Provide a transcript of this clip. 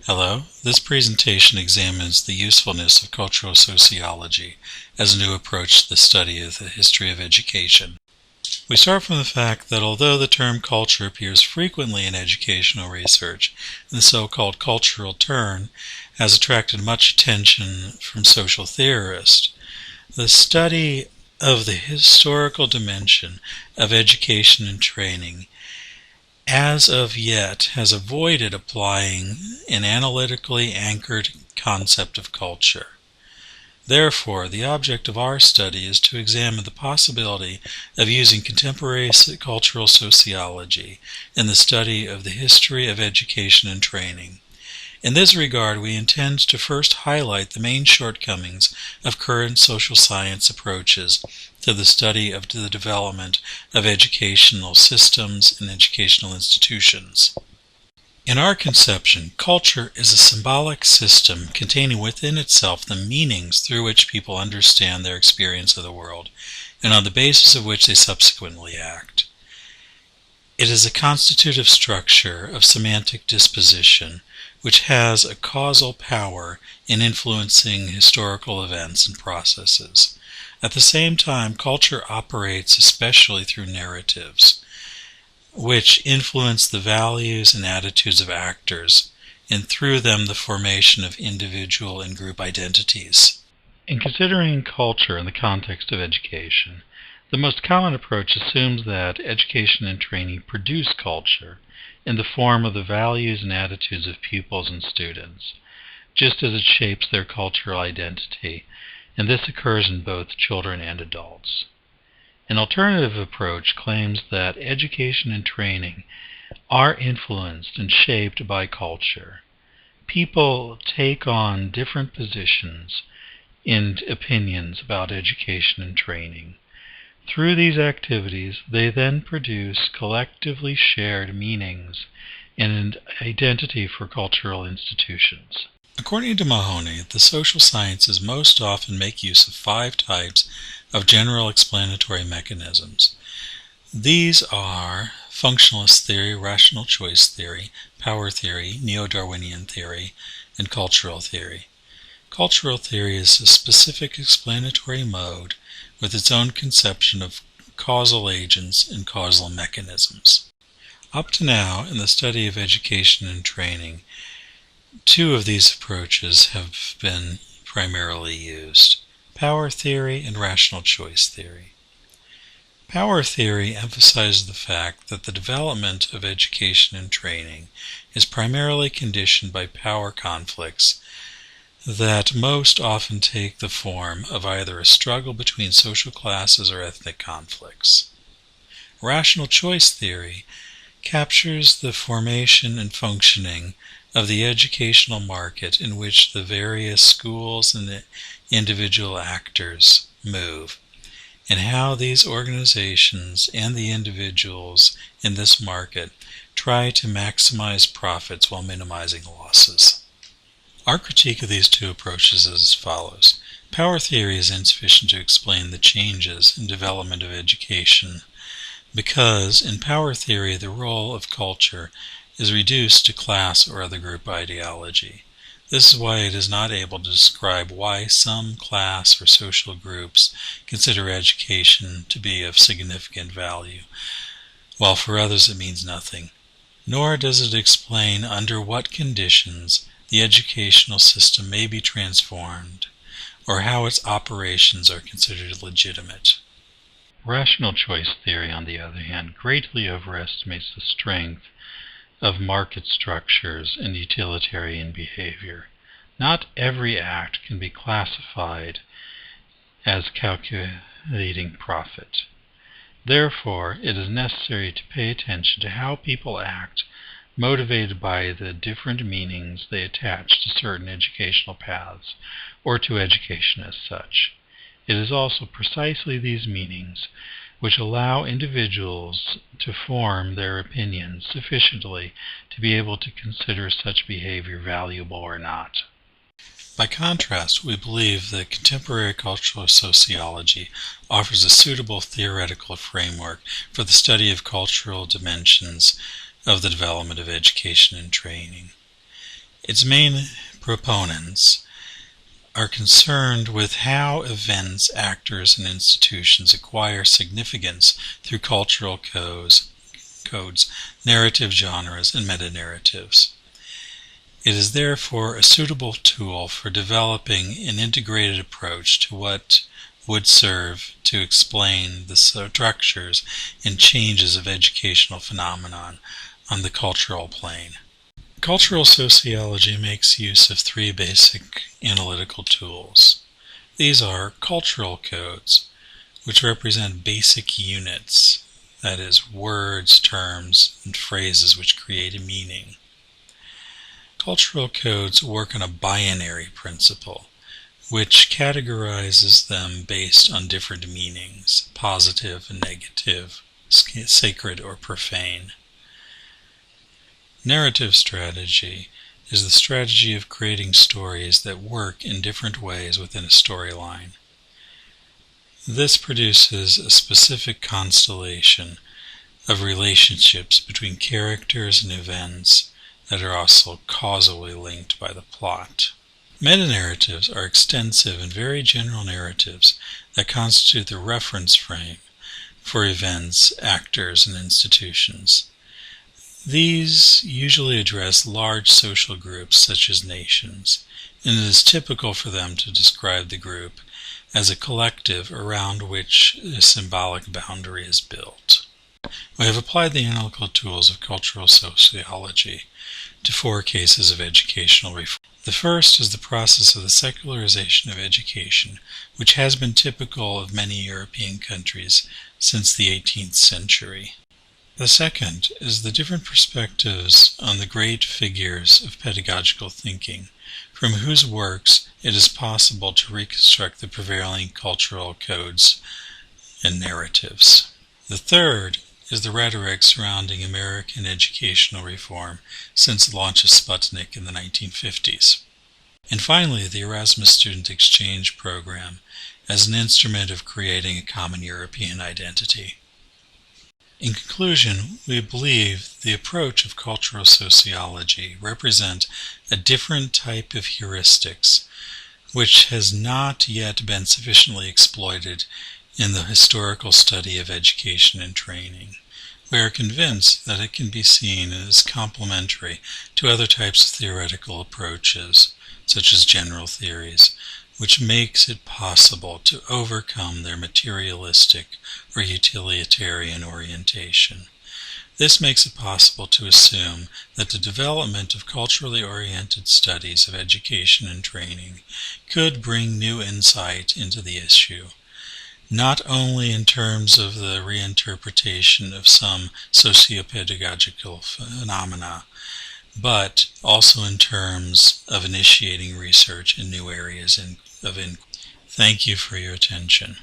Hello, this presentation examines the usefulness of cultural sociology as a new approach to the study of the history of education. We start from the fact that although the term culture appears frequently in educational research, the so-called cultural turn has attracted much attention from social theorists. The study of the historical dimension of education and training as of yet has avoided applying an analytically anchored concept of culture. Therefore, the object of our study is to examine the possibility of using contemporary cultural sociology in the study of the history of education and training. In this regard, we intend to first highlight the main shortcomings of current social science approaches to the study of the development of educational systems and educational institutions. In our conception, culture is a symbolic system containing within itself the meanings through which people understand their experience of the world, and on the basis of which they subsequently act. It is a constitutive structure of semantic disposition, which has a causal power in influencing historical events and processes. At the same time, culture operates especially through narratives, which influence the values and attitudes of actors, and through them the formation of individual and group identities. In considering culture in the context of education, the most common approach assumes that education and training produce culture in the form of the values and attitudes of pupils and students, just as it shapes their cultural identity, and this occurs in both children and adults. An alternative approach claims that education and training are influenced and shaped by culture. People take on different positions and opinions about education and training. Through these activities, they then produce collectively shared meanings and an identity for cultural institutions. According to Mahoney, the social sciences most often make use of 5 types of general explanatory mechanisms. These are functionalist theory, rational choice theory, power theory, neo-Darwinian theory, and cultural theory. Cultural theory is a specific explanatory mode with its own conception of causal agents and causal mechanisms. Up to now, in the study of education and training, 2 of these approaches have been primarily used: power theory and rational choice theory. Power theory emphasizes the fact that the development of education and training is primarily conditioned by power conflicts that most often take the form of either a struggle between social classes or ethnic conflicts. Rational choice theory captures the formation and functioning of the educational market in which the various schools and the individual actors move, and how these organizations and the individuals in this market try to maximize profits while minimizing losses. Our critique of these 2 approaches is as follows. Power theory is insufficient to explain the changes in development of education because in power theory the role of culture is reduced to class or other group ideology. This is why it is not able to describe why some class or social groups consider education to be of significant value, while for others it means nothing. Nor does it explain under what conditions the educational system may be transformed, or how its operations are considered legitimate. Rational choice theory, on the other hand, greatly overestimates the strength of market structures and utilitarian behavior. Not every act can be classified as calculating profit. Therefore, it is necessary to pay attention to how people act, motivated by the different meanings they attach to certain educational paths, or to education as such. It is also precisely these meanings which allow individuals to form their opinions sufficiently to be able to consider such behavior valuable or not. By contrast, we believe that contemporary cultural sociology offers a suitable theoretical framework for the study of cultural dimensions of the development of education and training. Its main proponents are concerned with how events, actors, and institutions acquire significance through cultural codes, narrative genres, and meta-narratives. It is therefore a suitable tool for developing an integrated approach to what would serve to explain the structures and changes of educational phenomenon on the cultural plane. Cultural sociology makes use of three basic analytical tools. These are cultural codes, which represent basic units, that is, words, terms, and phrases which create a meaning. Cultural codes work on a binary principle, which categorizes them based on different meanings, positive and negative, sacred or profane. Narrative strategy is the strategy of creating stories that work in different ways within a storyline. This produces a specific constellation of relationships between characters and events that are also causally linked by the plot. Meta-narratives are extensive and very general narratives that constitute the reference frame for events, actors, and institutions. These usually address large social groups such as nations, and it is typical for them to describe the group as a collective around which a symbolic boundary is built. We have applied the analytical tools of cultural sociology to 4 cases of educational reform. The first is the process of the secularization of education, which has been typical of many European countries since the 18th century. The second is the different perspectives on the great figures of pedagogical thinking, from whose works it is possible to reconstruct the prevailing cultural codes and narratives. The third is the rhetoric surrounding American educational reform since the launch of Sputnik in the 1950s. And finally, the Erasmus Student Exchange Program as an instrument of creating a common European identity. In conclusion, we believe the approach of cultural sociology represent a different type of heuristics which has not yet been sufficiently exploited in the historical study of education and training. We are convinced that it can be seen as complementary to other types of theoretical approaches, such as general theories, which makes it possible to overcome their materialistic or utilitarian orientation. This makes it possible to assume that the development of culturally oriented studies of education and training could bring new insight into the issue, not only in terms of the reinterpretation of some socio-pedagogical phenomena, but also in terms of initiating research in new areas of inquiry. Thank you for your attention.